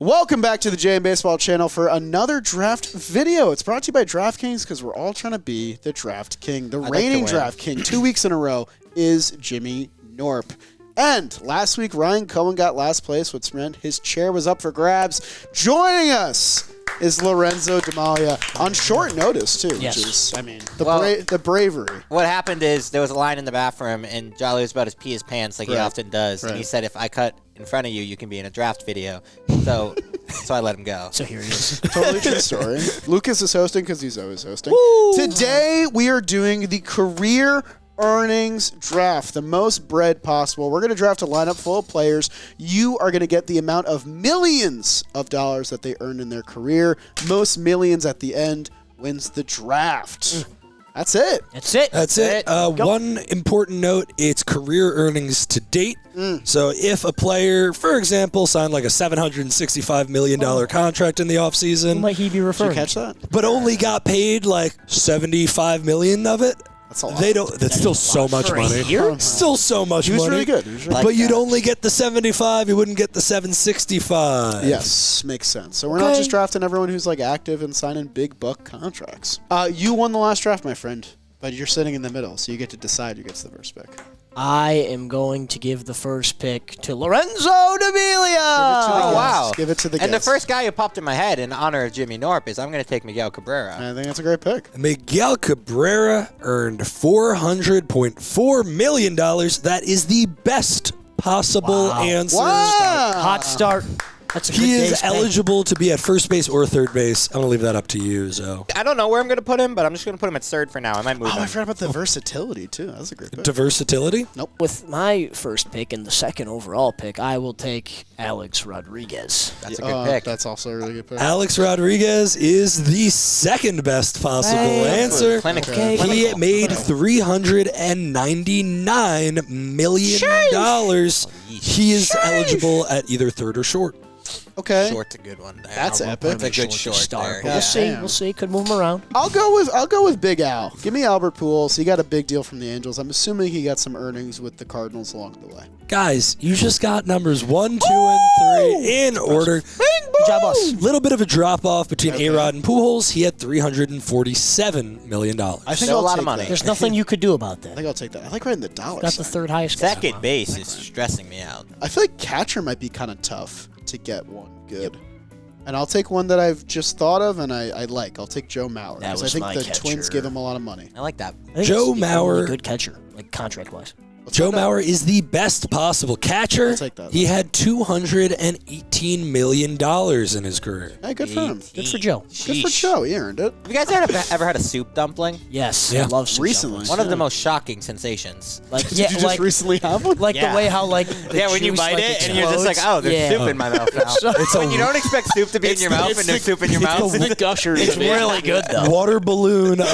Welcome back to the JM Baseball channel for another draft video. It's brought to you by DraftKings because we're all trying to be the Draft King. The reigning Draft King 2 weeks in a row is Jimmy Knorp. And last week, Ryan Cohen got last place, which meant his chair was up for grabs. Joining us is Lorenzo Demalia on short notice, too. Yes. Which is, I mean, the bravery. What happened is there was a line in the bathroom, and Jolly was about to pee his pants like he often does. Right. And he said, if I cut in front of you, you can be in a draft video. So I let him go. So here he is. Totally true story. Lucas is hosting because he's always hosting. Woo! Today, we are doing the career earnings draft, the most bread possible. We're going to draft a lineup full of players. You are going to get the amount of millions of dollars that they earned in their career. Most millions at the end wins the draft. That's it. That's it. One important note, it's career earnings to date. So if a player, for example, signed like a $765 million contract in the offseason. Who might he be referring? Did you catch that? But only got paid like $75 million of it. That's a lot. That's still so much money. Still so much money. He was really good. But you'd only get the 75. You wouldn't get the 765. Yes, makes sense. So we're not just drafting everyone who's like active and signing big buck contracts. You won the last draft, my friend, but you're sitting in the middle, so you get to decide who gets the first pick. I am going to give the first pick to Lorenzo Demalia. Oh, wow. Give it to the guest. And the first guy who popped in my head in honor of Jimmy Knorp is I'm going to take Miguel Cabrera. I think that's a great pick. Miguel Cabrera earned $400.4 million. That is the best possible answer. Wow. Hot start. That's a good He is day's pay. eligible to be at first base or third base. I'm going to leave that up to you, so. I don't know where I'm going to put him, but I'm just going to put him at third for now. I might move him. I forgot about the versatility, too. That's a great pick. Versatility? With my first pick and the second overall pick, I will take Alex Rodriguez. That's a good pick. That's also a really good pick. Alex Rodriguez is the second best possible answer. Clinical. Okay. He made $399 million. He is eligible at either third or short. Okay. Short's a good one there. That's epic. That's a good short Start. there. We'll see. We'll see. Could move him around. I'll go with Big Al. Give me Albert Pujols. He got a big deal from the Angels. I'm assuming he got some earnings with the Cardinals along the way. Guys, you just got numbers 1, 2, and 3 in order. Good job, us. Little bit of a drop-off between A-Rod and Pujols. He had $347 million. I think Still I'll a lot take of money. that. There's nothing you could do about I that. think I'll take that. I like writing the dollar Got the sign. third highest. Second base is stressing me out. I feel like catcher might be kind of tough to get one good. And I'll take one that I've just thought of and I like. I'll take Joe Mauer. That Because was I think my the catcher. Twins give him a lot of money. I like that. I think Joe he's the Mauer- only good catcher, like contract-wise. Joe Mauer is the best possible catcher. I'll take that. He had $218 million in his career. Hey, good for him. Good for Joe. Good for Joe. He earned it. Have you guys ever had a soup dumpling? Yes, Yeah. I love soup Recently. dumplings. One of the most shocking sensations. Like Did you just recently have one? like Yeah. the way how like the Yeah, when you juice, bite like, it and you're just like, oh, there's Yeah. soup in my mouth now. When you don't expect soup to be in your mouth and there's soup in your mouth. the gushers. It's really good though. Water balloon of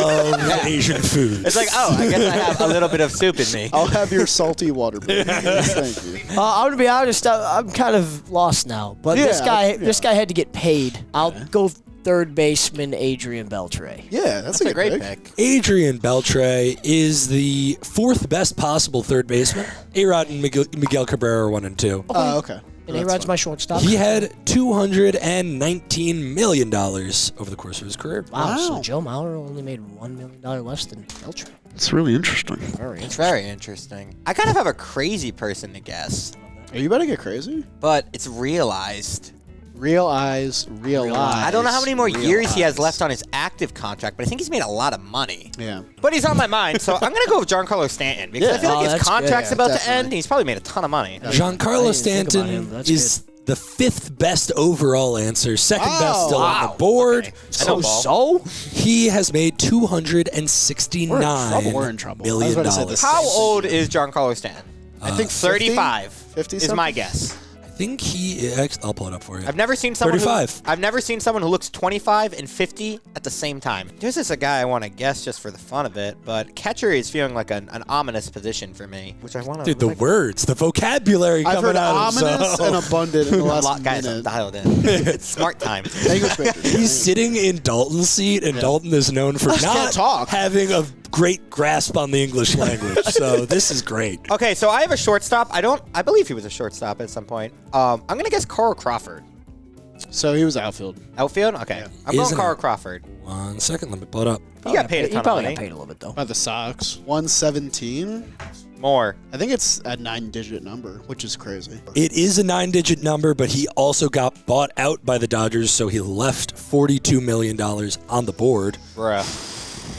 Asian food. It's like, oh, I guess I have a little bit of soup in me. I'll have your salty water balloon. Thank you. I'm gonna be honest. I'm kind of lost now. But this guy had to get paid. I'll go third baseman Adrian Beltre. Yeah, that's a great good pick. Adrian Beltre is the fourth best possible third baseman. A-Rod and Miguel Cabrera are 1 and 2. Oh, okay. And A-Rod's my shortstop. He had $219 million over the course of his career. Wow. So Wow. Joe Mauer only made $1 million less than Beltre. It's really interesting. It's very interesting. I kind of have a crazy person to guess, Are you about to get crazy? but it's realized. Realize. I don't know how many more years he has left on his active contract, but I think he's made a lot of money. Yeah. But he's on my mind, so I'm going to go with Giancarlo Stanton because I feel Oh, like his that's contract's good. about to Definitely. end. He's probably made a ton of money. Giancarlo think about him. Stanton That's is the fifth best overall answer, second best still on Wow. the board. Okay. I know ball. He has made $269 We're in trouble. I was million about to say this. How old is Giancarlo Stanton? I think 35 50 is my guess. I think he is. I'll pull it up for you. I've never seen someone 35. I've never seen someone who looks 25 and 50 at the same time. There's just a guy I want to guess just for the fun of it, but catcher is feeling like an ominous position for me, which I want to. Dude, the words, the vocabulary I've coming heard out of ominous him. and abundant in the last guys, I'm minute. dialed in. It's smart time. English major. He's sitting in Dalton's seat, and Dalton is known for can't not talk. having a great grasp on the English language. So this is great. Okay, so I have a shortstop. I believe he was a shortstop at some point. I'm gonna guess Carl Crawford. So he was outfield. Outfield? Okay. Yeah. I'm going Isn't Carl it? Crawford. 1 second, let me pull it up. He got paid a ton He of probably money. got paid a little bit, though. By the Sox. 117. More. I think it's a 9-digit number, which is crazy. It is a 9-digit number, but he also got bought out by the Dodgers, so he left $42 million on the board. Bruh.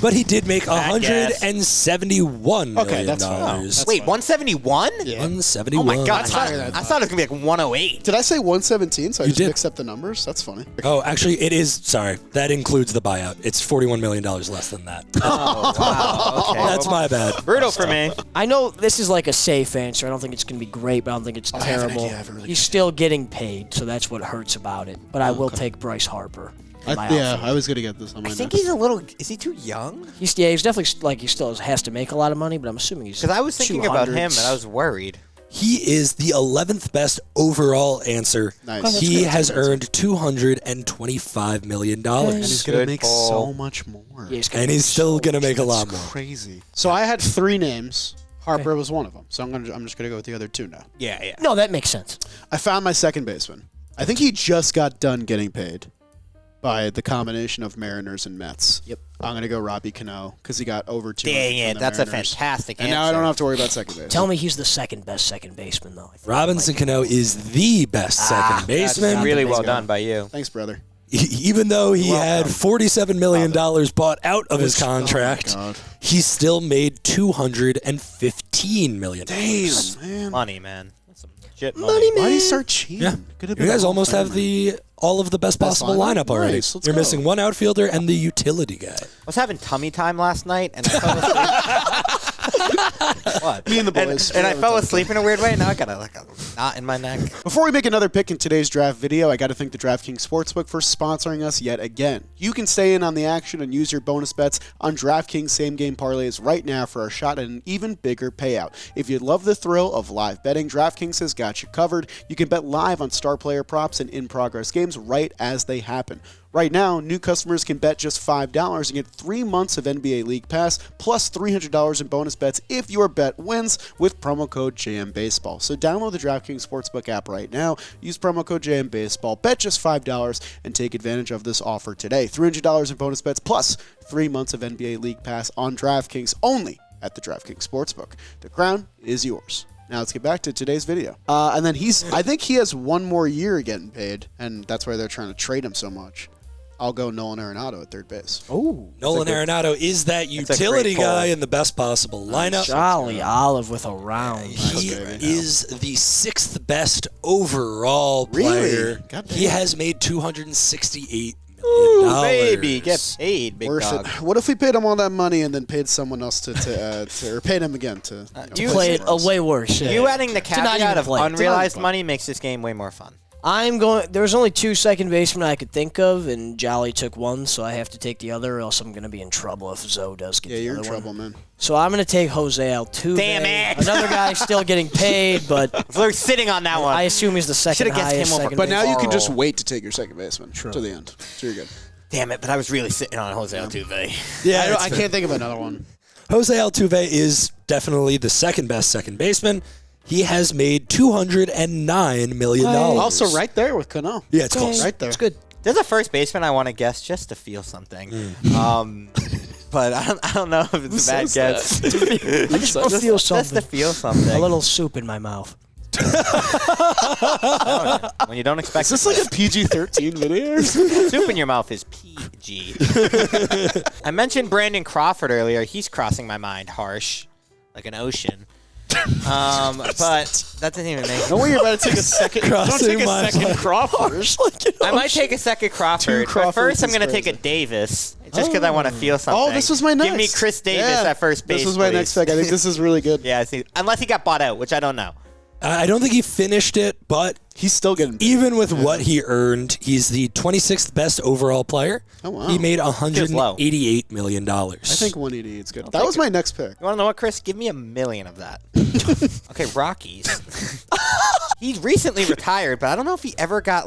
But he did make Bad guess. $171 million. Okay, that's fine. That's Wait, fine. 171? Yeah. 171. Oh my God. That's higher than I I thought it was going to be like 108. Did I say 117? So I You just did. mixed up the numbers? That's funny. Oh, actually, it is. Sorry, that includes the buyout. It's $41 million less than that. Oh, wow. Okay. That's my bad. Brutal for me. I know this is like a safe answer. I don't think it's going to be great, but I don't think it's I have an terrible. idea. I have a really He's good still getting paid, so that's what hurts about it. But I will take Bryce Harper. in my Yeah, outfield. I was going to get this on my I think next. he's a little. Is he too young? He's definitely like he still has to make a lot of money, but I'm assuming he's. Because I was thinking about him 200s. and I was worried. He is the 11th best overall answer. Nice. Oh, that's He good. has earned $225 million. And he's going to Good make pull. so much more. Yeah, he's gonna And be he's still so- going to make a lot That's more. crazy. So I had 3 names. Harper was one of them. So I'm just gonna go with the other 2 now. Yeah, yeah. No, that makes sense. I found my second baseman. I think he just got done getting paid by the combination of Mariners and Mets. Yep. I'm gonna go Robbie Cano because he got over 200. Dang from it, the that's a Mariners. fantastic And answer. now I don't have to worry about second base. Tell me he's the second best second baseman, though. I think. Robinson Cano is the best second That's baseman. really Thanks, well guy. done by you. Thanks, brother. Even though he had Welcome. $47 million bought out of his Which- oh my contract, God. he still made $215 million. Damn, man. Money, man. That's some shit money. Why did he start cheating? Yeah. Could have You been guys a almost Hall have of all of the best possible lineup? lineup already. Nice, let's You're go. missing one outfielder and the utility guy. I was having tummy time last night and I fell asleep. What? Me and the boys. And I fell asleep in a weird way. Now I got a knot in my neck. Before we make another pick in today's draft video, I got to thank the DraftKings Sportsbook for sponsoring us yet again. You can stay in on the action and use your bonus bets on DraftKings same-game parlays right now for a shot at an even bigger payout. If you love the thrill of live betting, DraftKings has got you covered. You can bet live on star player props and in-progress games right as they happen. Right now, new customers can bet just $5 and get 3 months of NBA League Pass plus $300 in bonus bets if your bet wins with promo code JMBaseball. So download the DraftKings Sportsbook app right now, use promo code JMBaseball, bet just $5, and take advantage of this offer today. $300 in bonus bets plus 3 months of NBA League Pass on DraftKings only at the DraftKings Sportsbook. The crown is yours. Now let's get back to today's video. And then I think he has 1 more year getting paid, and that's why they're trying to trade him so much. I'll go Nolan Arenado at third base. Oh, Nolan Arenado is that utility great guy pull. in the best possible lineup. Jolly Olive with a round. He Okay. is the 6th best overall Really? player. God He damn. has made $268 Ooh, million. baby, get paid, big Worth dog. it. What if we paid him all that money and then paid someone else to or paid him again to you Play it somewhere else? way worse. Yeah. You adding the To not caveat even of play. To not unrealized even play. money makes this game way more fun. There's only 2 second basemen I could think of, and Jolly took one, so I have to take the other, or else I'm going to be in trouble if Zoe does get Yeah, the you're in other trouble, one. man. So I'm going to take Jose Altuve. Damn it. Another guy still getting paid, but So they're sitting on that one. I assume he's the second Should've guessed him highest over- second But now you can Carl. just wait to take your second baseman to the end. So you're good. Damn it, but I was really sitting on Jose Altuve. Yeah, I can't think of another one. Jose Altuve is definitely the 2nd best second baseman. He has made $209 million. Also, right there with Cano. Yeah, it's close. Right there. It's good. There's a first baseman I want to guess just to feel something. But I don't know if it's a bad guess. I just want to feel Just to something. feel something. A little soup in my mouth. When you don't expect Is this like a PG-13 video? soup in your mouth is PG. I mentioned Brandon Crawford earlier. He's crossing my mind harsh, like an ocean. But that doesn't even make Don't worry about to take a second. Don't take a second Crawford. I might take a second Crawford, but Crawfords first I'm is going to take a crazy. Davis, just because I want to feel something. Oh, this was my next. Give me Chris Davis Yeah, at first base, This was my please. next pick. I think this is really good. Yeah, see, unless he got bought out, which I don't know. I don't think he finished it, but He's still getting paid. even with what he earned, he's the 26th best overall player. Oh, wow. He made low. $188 million. I think 188 is good. That was my next pick. You want to know what, Chris? Give me $1 million of that. Okay, Rockies. He's recently retired, but I don't know if he ever got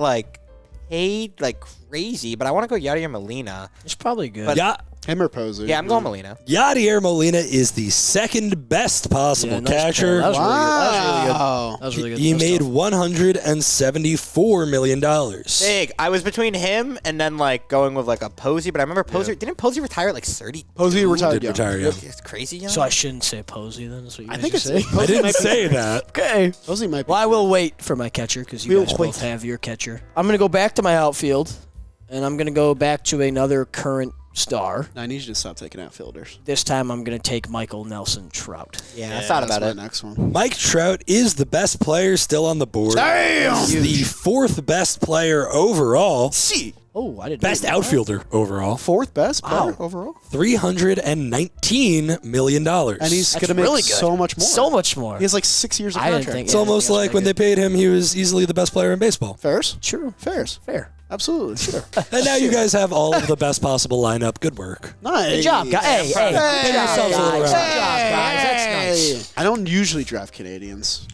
paid like crazy. But I want to go Yadier Molina. It's probably good. But Yeah, Him or Posey? Yeah, I'm going Molina. Yadier Molina is the second best possible nice catcher. pull. That was really good. Wow. That was really good. He That was made tough. $174 million. Big. I was between him and then like going with like a Posey, but I remember Posey. Didn't Posey retire at like 30? Posey retired. Did retire, yeah. It's crazy young. So I shouldn't say Posey then. That's what you I guys think are it's. saying. I didn't say that. Okay. Posey might be. Well, I will wait for my catcher because you We'll guys wait. both have your catcher. I'm going to go back to my outfield, and I'm going to go back to another current star. I need you to stop taking outfielders. This time I'm going to take Michael Nelson Trout. yeah, I thought that's about my it. next one. Mike Trout is the best player still on the board. Damn! The fourth best player overall. See. Oh, I didn't Best know that. outfielder overall. Fourth best player Wow. overall. $319 million. And he's That's going to make really good. so much more. So much more. He has like 6 years of I didn't contract. think- It's Yeah, almost that's like when pretty they paid him, he was easily the best player in baseball. Fairs? True. Fairs. Fair. Absolutely. Sure. And now you guys have all of the best possible lineup. Good work. Nice. Good job, guys. Hey, Hey, good job, yourselves a little guys. round. Good job, guys. That's nice. I don't usually draft Canadians,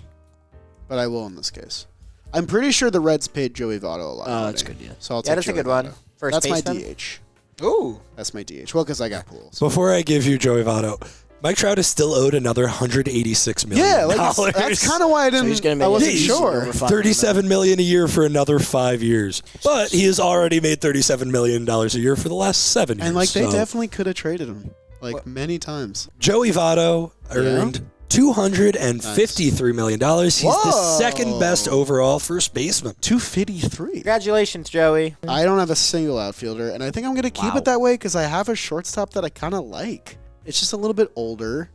but I will in this case. I'm pretty sure the Reds paid Joey Votto a lot. Oh, that's good, yeah. So I'll take Yeah, that's a Joey good one. Votto. First That's my baseman? DH. Ooh. That's my DH. Well, because I got pools. Before I give you Joey Votto, Mike Trout is still owed another $186 million. Yeah, like that's kind of why I So he's didn't. gonna I make wasn't it easy sure. over $5 million. $37 million a year for another 5 years. But he has already made $37 million a year for the last 7 years. And like they so definitely could have traded him like many times. Joey Votto earned $253 million. He's the Whoa. second best overall first baseman. 253. Congratulations, Joey. I don't have a single outfielder, and I think I'm going to keep Wow. it that way because I have a shortstop that I kind of like. It's just a little bit older,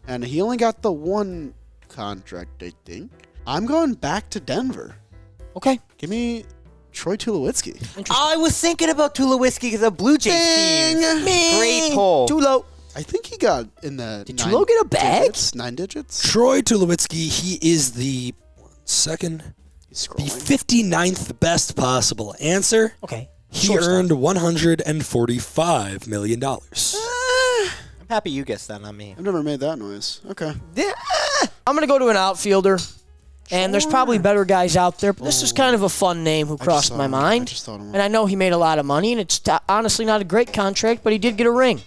and he only got the one contract, I think. I'm going back to Denver. Okay. Give me Troy Tulowitzki. I was thinking about Tulowitzki because the Blue Jays team. Great pull. Too low. I think he got in the Did Tulo get a bag? digits, 9 digits. Troy Tulowitzki, he is the second, He's the scrolling. 59th best possible answer. Okay. He Shortstop. earned $145 million. I'm happy you guessed that, not me. I've never made that noise. Okay. I'm going to go to an outfielder. And there's probably better guys out there, but this is kind of a fun name who crossed my I mind. just thought of one. And I know he made a lot of money, and it's honestly not a great contract, but he did get a ring.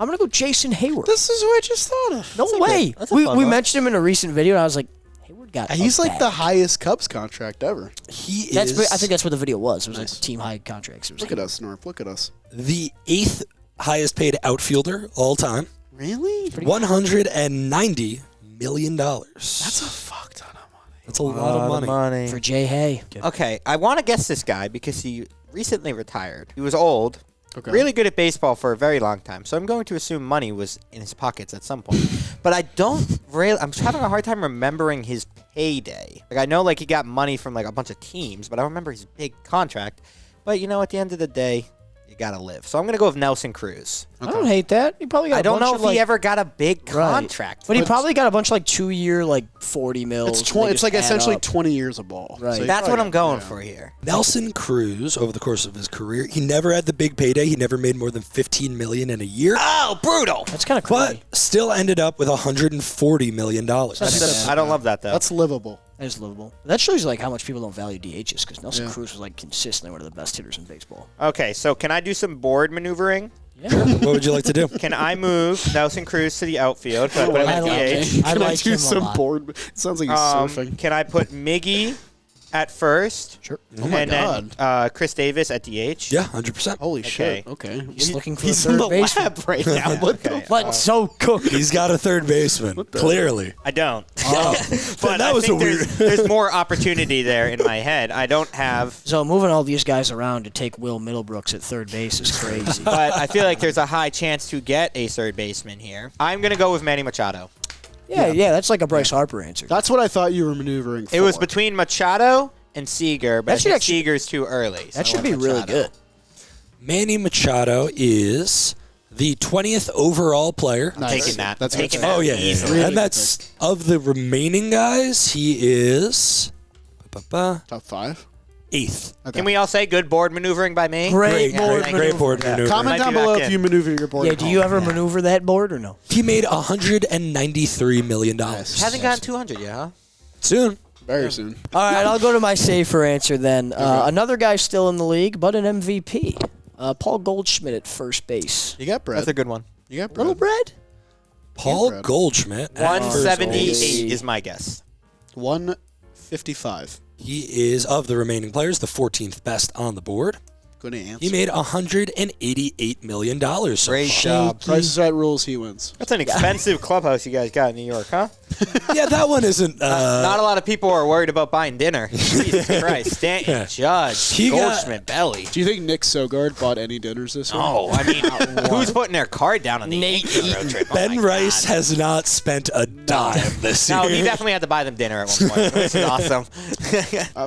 I'm going to go Jason Hayward. This is what I just thought of. No way. that's a We fun one. mentioned him in a recent video, and I was like, Hayward got He's a like the bag. highest Cubs contract ever. He That's is I think that's what the video was. It was Nice. like team high contracts. It was Look at us, Snorp. Look at us. the 8th highest paid outfielder all time. Really? $190 million. That's a fuck ton of money. That's a lot of money. for Jay Hay. Okay, I want to guess this guy because he recently retired. He was old, Okay. really good at baseball for a very long time. So I'm going to assume money was in his pockets at some point. But I don't really. I'm having a hard time remembering his payday. Like I know, like he got money from like a bunch of teams, but I don't remember his big contract. But you know, at the end of the day, you gotta live. So I'm gonna go with Nelson Cruz. I don't hate that. He probably got I don't a bunch know of, if he like, ever got a big right. contract. But he probably got a bunch of like 2-year, like 40 mils. It's and they It's just like add essentially up. 20 years of ball. Right. So he That's what probably I'm going got- for here. Nelson Cruz, over the course of his career, he never had the big payday. He never made more than $15 million in a year, Oh, brutal! That's kind of but crazy. still ended up with $140 million. I don't love that though. That's livable. That is livable. That shows you like how much people don't value DHs because Nelson Yeah. Cruz was like consistently one of the best hitters in baseball. Okay, so can I do some board maneuvering? What would you like to do? Can I move Nelson Cruz to the outfield? Can I put him I at like DH? it. I Can like do him a some lot. board? It sounds like he's surfing. Can I put Miggy at first? Sure. Oh my and God. then Chris Davis at DH? Yeah, 100%. Holy shit. Okay. Okay. He's looking for He's a in third the baseman. lab right now. What the Okay. But so cooked. He's got a third baseman, clearly. I don't. Oh. But That I was think a weird- there's more opportunity there in my head. I don't have, So moving all these guys around to take Will Middlebrooks at third base is crazy. but I feel like there's a high chance to get a third baseman here. I'm going to go with Manny Machado. yeah, that's like a Bryce Harper answer. That's what I thought you were maneuvering for. It was between Machado and Seager, but That I should think actually- Seager's too early. so That I should be want really Machado. good. Manny Machado is the 20th overall player. Nice. Taking that. That's Taking good. that. Oh, yeah. Easily. And that's, of the remaining guys, he is Top 5. 8th. Okay. Can we all say good board maneuvering by me? Great Yeah, board thank you. Great board Yeah. maneuver. Comment Might down be below back if in. you maneuver your board. Yeah, at do you home. ever maneuver that board or no? He made $193 million. Nice. Hasn't gotten 200 yet, huh? Soon. Very soon. All right, I'll go to my safer answer then. Another guy still in the league, but an MVP. Paul Goldschmidt at first base. You got bread. That's a good one. You got bread. Little bread? Paul Bread. Goldschmidt. at first 178 base. is my guess. 155. He is, of the remaining players, the 14th best on the board. Good answer. He made $188 million. So Great job. Price is Right rules. He wins. That's an expensive clubhouse you guys got in New York, huh? yeah, that one isn't. Not a lot of people are worried about buying dinner. Jesus Christ. Stanton, Yeah. Judge, He got- Goldschmidt, Belly. Do you think Nick Sogard bought any dinners this year? Oh, I mean, who's putting their card down on the Yankee road trip? Ben Oh my Rice God. has not spent a dime this year. No, he definitely had to buy them dinner at one point. This is awesome.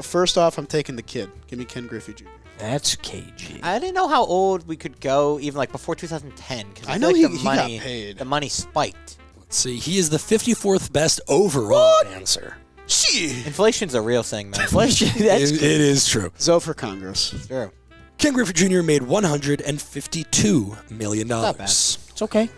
First off, I'm taking the kid. Give me Ken Griffey Jr. That's KG. I didn't know how old we could go, even like before 2010. Cause I feel know like he the got money, paid. The money spiked. Let's see, he is the 54th best overall answer. Inflation's a real thing, man. That's It is true. Zoe for Congress. True. Ken Griffey Jr. made $152 million. Not bad. It's okay.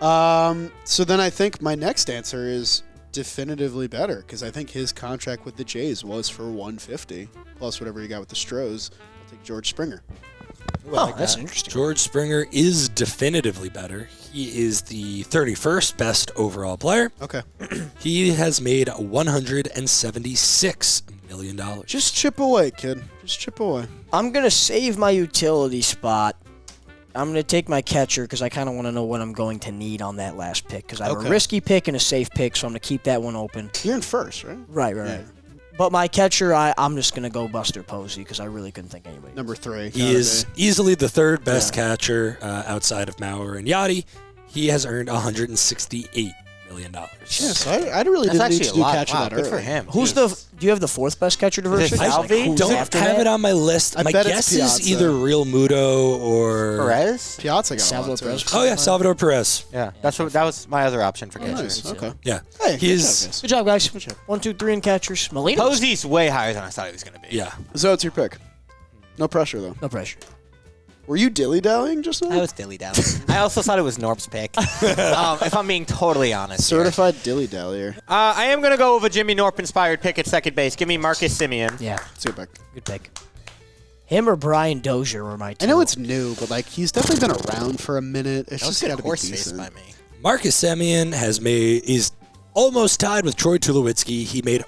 So then I think my next answer is definitively better because I think his contract with the Jays was for 150 plus whatever he got with the Stros. I'll take George Springer. Oh, that's interesting. George Springer is definitively better. He is the 31st best overall player. Okay. He has made $176 million. Just chip away, kid. Just chip away. I'm going to save my utility spot. I'm going to take my catcher because I kind of want to know what I'm going to need on that last pick because I have Okay. a risky pick and a safe pick, so I'm going to keep that one open. You're in first, right? Right. Yeah. But my catcher, I'm just going to go Buster Posey because I really couldn't think of anybody. Number 3. He is easily the third best catcher outside of Mauer and Yachty. He has earned $168 million. Yeah, so I really That's didn't need actually to a do lot. catcher Wow, that good early. for him. Do you have the fourth best catcher diversity? Salvi? Who's Don't after have that? it on my list. I My bet it's guess is Piazza. either Real Muto or Perez? Piazza got a Salvador lot to Perez. it. Oh yeah, Salvador Perez. Yeah, that was my other option for Oh, catchers. nice. Okay. Yeah, Hey, he good is. job, guys. Good job, guys. job. 1, 2, 3 in catchers. Molina. Posey's way higher than I thought he was going to be. Yeah, So it's your pick. No pressure, though. No pressure. Were you dilly-dallying just now? I was dilly-dallying. I also thought it was Norp's pick, if I'm being totally honest. here. Certified dilly-dallyer. I am going to go with a Jimmy Norp-inspired pick at second base. Give me Marcus Simeon. Yeah, Let's get back. good pick. Him or Brian Dozier were my two. I know it's new, but like he's definitely been around for a minute. It's That was just good got to be horse face decent. by me. Marcus Semien is almost tied with Troy Tulowitzki. He made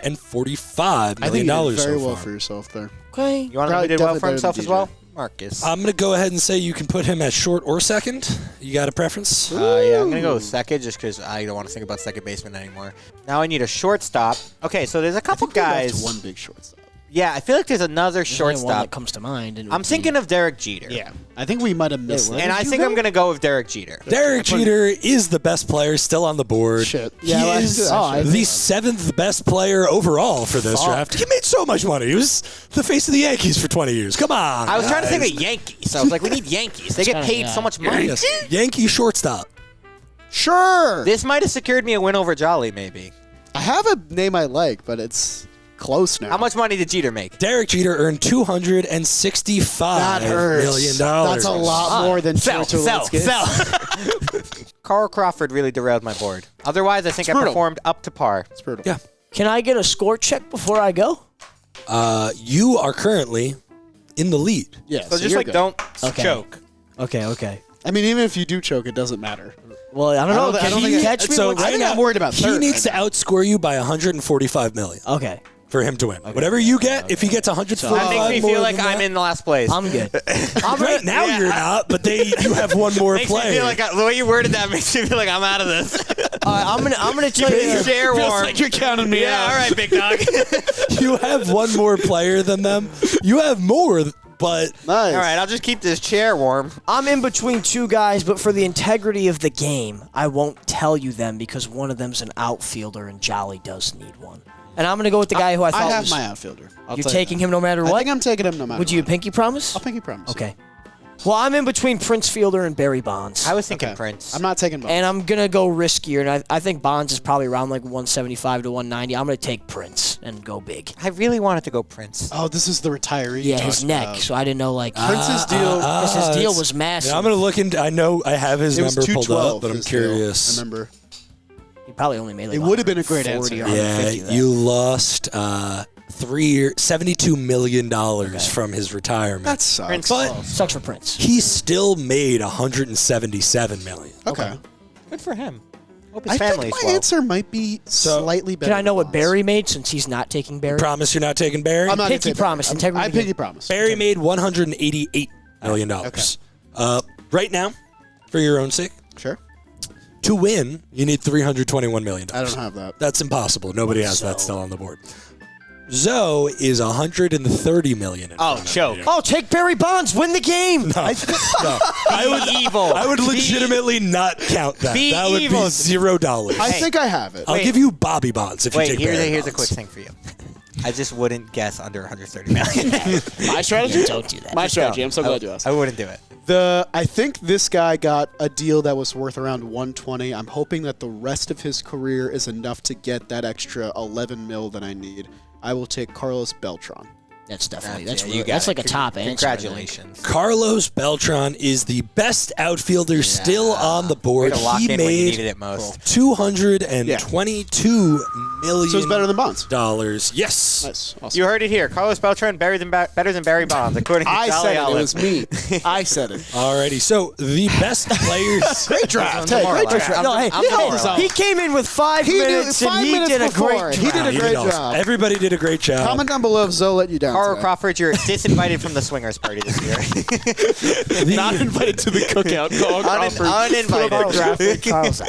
$145 I think million you did very so well far. for yourself there. Okay. You want to know Probably who did well definitely for better himself than as DJ. well? Marcus. I'm gonna go ahead and say you can put him at short or second. You got a preference? Yeah, I'm going to go with second just because I don't want to think about second baseman anymore. Now I need a shortstop. Okay, so there's a couple We left guys. one big shortstop. Yeah, I feel like there's another There's only one that shortstop. comes to mind. And it I'm would thinking be- of Derek Jeter. Yeah, I think we might have missed Wait, that. And Did I you think go? I'm going to go with Derek Jeter. Derek Jeter is the best player still on the board. Shit. He Yeah, well, is I the seventh best player overall for this draft. He made so much money. He was the face of the Yankees for 20 years. Come on. I was trying to guys. think of Yankees. I was like, we need Yankees. They get kinda- paid yeah. so much money. Yes. Yankee shortstop. Sure. This might have secured me a win over Jolly, maybe. I have a name I like, but it's close now. How much money did Jeter make? Derek Jeter earned $265 That hurts. million. That's a lot more than Sell. Tulowitzki. Carl Crawford really derailed my board. Otherwise, I think I brutal. performed up to par. It's brutal. Yeah. Can I get a score check before I go? You are currently in the lead. Yeah. So just you're like good. don't Okay. choke. Okay. I mean, even if you do choke, it doesn't matter. Well, I don't know. I Can don't you think catch me? so once- I think I'm worried about He third. needs to outscore you by $145 million Okay. for him to win. Whatever you get, if he gets $145 That makes me more feel like than I'm that- in the last place. I'm good. Right now you're not, but you have one more makes me player. feel like the way you worded that makes me feel like I'm out of this. All right, I'm gonna tell you. Share Feels warm. like you're counting me Yeah, out. all right, big dog. You have one more player than them. You have more, but Nice. All right, I'll just keep this chair warm. I'm in between two guys, but for the integrity of the game, I won't tell you them because one of them's an outfielder and Jolly does need one. And I'm gonna go with the guy who I thought I have was. my outfielder. You're taking him no matter I what. think I'm taking him no matter Would you what. pinky promise? I'll pinky promise. Okay. Well, I'm in between Prince Fielder and Barry Bonds. I was thinking Okay. Prince. I'm not taking both. And I'm going to go riskier, and I think Bonds is probably around like 175 to 190. I'm going to take Prince and go big. I really wanted to go Prince. Oh, this is the retiree. Yeah, you his talked neck. about. So I didn't know, like, Prince's deal. because his deal it's- was massive. Yeah, I'm gonna look into. I know I have his It was number pulled 212. up, but I'm his deal. curious. I remember. He probably only made like It would have been a great 40 answer. or Yeah, 150 of that. you lost $72 million from his retirement. That sucks. Prince But Sucks for Prince. he still made $177 million. Okay. Good for him. Hope I his think family's my well. answer might be slightly better. Can I know than what Bob's. Barry made since he's not taking Barry? Promise you're not taking Barry? I'm not gonna Pinky say promise, Barry. integrity I begin. pinky promise. Barry made $188 million. Right now, for your own sake, Sure. to win, you need $321 million. I don't have that. That's impossible. Nobody has that still on the board. Zoe is $130 million. Oh, choke. Oh, take Barry Bonds. Win the game. No. I would legitimately not count that. Be That would evil. be $0. I think I have it. I'll give you Bobby Bonds if you Wait, take Barry here's a Bonds. quick thing for you. I just wouldn't guess under 130 million. My strategy? Don't do that. My strategy. I'm so glad you asked. I wouldn't do it. I think this guy got a deal that was worth around 120. I'm hoping that the rest of his career is enough to get that extra 11 mil that I need. I will take Carlos Beltran. That's definitely You got that's it. like a top answer. I think. Congratulations. Carlos Beltran is the best outfielder still on the board. Way to lock He in when you made needed it most. $222 million. So it's better than Bonds. Yes. Nice. Awesome. You heard it here. Carlos Beltran better than Barry Bonds, according to I Jolly said it. It Olive. was me. I said it. Alrighty. So the best players. Great draft. Hey, great draft. No, hey, I'm demoralized. he came in with 5 minutes and he did a great He did a He great did awesome. job. Everybody did a great job. Comment down below if Zoe let you down. Carl today. Crawford, you're disinvited from the swingers party this year. Not invited to the cookout. Carl Crawford. Uninvited. Carl's out.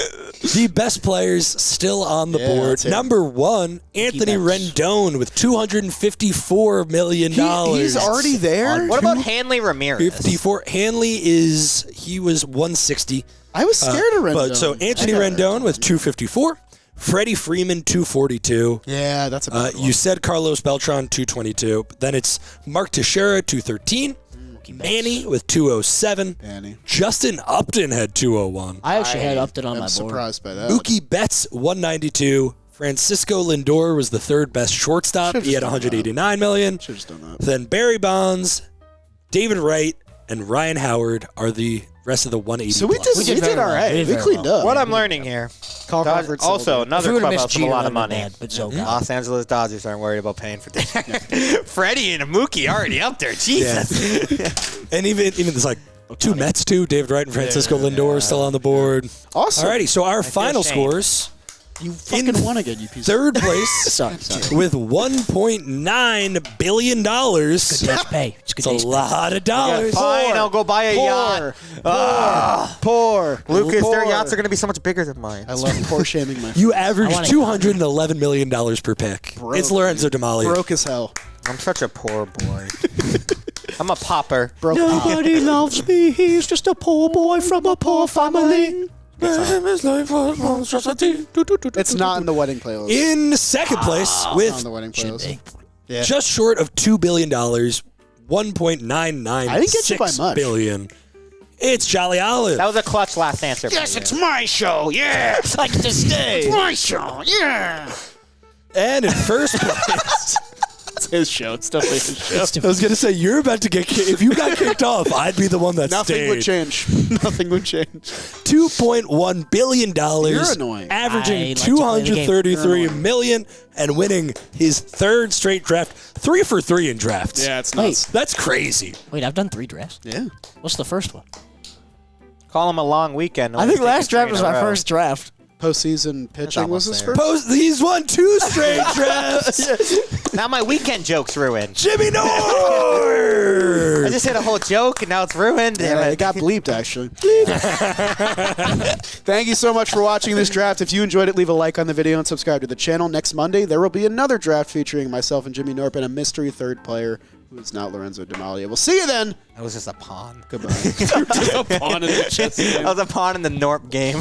The best players still on the Yeah, board. that's it. Number 1, Anthony Rendon with $254 million. He's already there? What about Hanley Ramirez? 54. Hanley he was 160. I was scared of Rendon. But so Anthony Rendon with 254. Freddie Freeman 242. Yeah, that's a bad You said Carlos Beltran 222. Then it's Mark Teixeira 213. Manny with 207. Manny. Justin Upton had 201. I actually had Upton on I'm my board. surprised by that. Mookie Betts 192. Francisco Lindor was the third best shortstop. Should've He had just done 189 million. Should have just done that. Then Barry Bonds, David Wright, and Ryan Howard are the rest of the 180 So we plus. did very all well. right. We did We very cleaned well. up. What I'm learning here. Carl Crawford Also, celebrated. another If we would've clubhouse missed with a Jeter, lot of I'd have been money. mad, but Zoe got it. Los Angeles Dodgers aren't worried about paying for dinner. Freddie and Mookie already up there. Jesus. And even there's like two Mets too. David Wright and Francisco Lindor are still on the board. Awesome. Alrighty, so our final shame. scores. You fucking won again, you piece of Third place Sorry. with $1.9 billion. Good day's pay. It's good It's day's a pay. lot of dollars. Fine, I'll go buy a yacht. Poor. Lucas, Poor. their yachts are going to be so much bigger than mine. I love poor shaming my You average I wanna- $211 million per pick. Broke. It's Lorenzo Demalia. broke as hell. I'm such a poor boy. I'm a pauper. Broke. Nobody loves me. He's just a poor boy from a poor family. It's not in the wedding playlist. In second place It's not in with the wedding Should playlist. be. Yeah. just short of $2 billion, $1.996 I didn't get you by much. billion. It's Jolly Olive. That was a clutch last answer. Yes, it's my show. Yeah. I'd like to stay. It's my show. Yeah. And in first place, It's his show. It's definitely his show. I was going to say, you're about to get kicked. If you got kicked off, I'd be the one that Nothing stayed. would change. Nothing would change. $2.1 billion. You're annoying. Averaging I like to play the game. $233 million and winning his third straight draft. 3 for 3 in drafts. Yeah, it's nuts. That's crazy. Wait, I've done 3 drafts. Yeah. What's the first one? Call him a long weekend. I think last draft was my first draft. Postseason pitching was his almost first. He's won 2 straight drafts. Now my weekend joke's ruined. Jimmy I Nord. just hit a whole joke and now it's ruined. Damn Yeah, it. it got bleeped, actually. Thank you so much for watching this draft. If you enjoyed it, leave a like on the video and subscribe to the channel. Next Monday, there will be another draft featuring myself and Jimmy Knorp and a mystery third player who is not Lorenzo Demalia. We'll see you then. That was just a pawn. Goodbye. A pawn in the chess game. I was a pawn in the Knorp game.